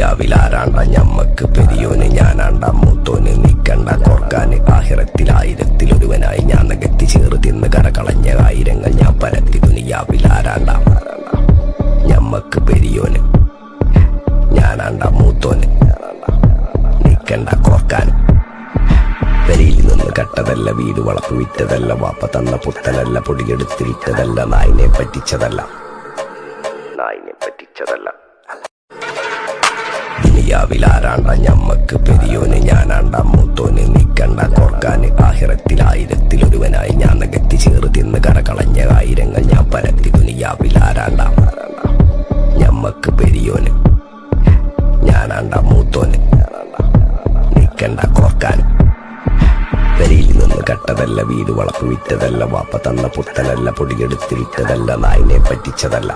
ദുനിയാവിലാരാണ്ട ഞമ്മക്ക് പെരിയോന് ഞാനാണ്ട മൂത്തോന് നിക്കണ്ട കോർക്കാന് ആഹിറത്തിലായിരത്തിലൊരുവനായി ഞാൻ നകത്തി ചേറ് തിന്ന് കരകളഞ്ഞ ആയിരങ്ങൾ ഞാൻ പരത്തി ദുനിയാവിലാരാണ്ട ഞമ്മക്ക് പെരിയോന് ഞാനാണ്ട മൂത്തോന് നിക്കണ്ട കോർക്കാന് പെരിയിൽ നിന്ന് കട്ടതല്ല വീട് വളപ്പ് വിറ്റതല്ല വാപ്പ തന്ന പുത്തനല്ല പൊടിയെടുത്ത് വിറ്റതല്ല നായിനെ പറ്റിച്ചതല്ല ദുനിയാവിലാരാണ്ട ഞമ്മക്ക് പെരിയോന് ഞാനാണ്ട മൂത്തോന് നിക്കണ്ട കോർക്കാന് ആഹിറത്തിലായിരത്തിലൊരുവനായി ഞാൻ നകത്തി ചേറ് തിന്ന് കരകളഞ്ഞ ആയിരങ്ങൾ ഞാൻ പരത്തി ദുനിയാവിലാരാണ്ട ഞമ്മക്ക് പെരിയോന് ഞാനാണ്ട മൂത്തോന് നിക്കണ്ട കോർക്കാന് പെരിയിൽ നിന്ന് കട്ടതല്ല വീട് വളപ്പ് വിറ്റതല്ല വാപ്പ തന്ന പുത്തനല്ല പൊടിയെടുത്ത് വിറ്റതല്ല നായിനെ പറ്റിച്ചതല്ല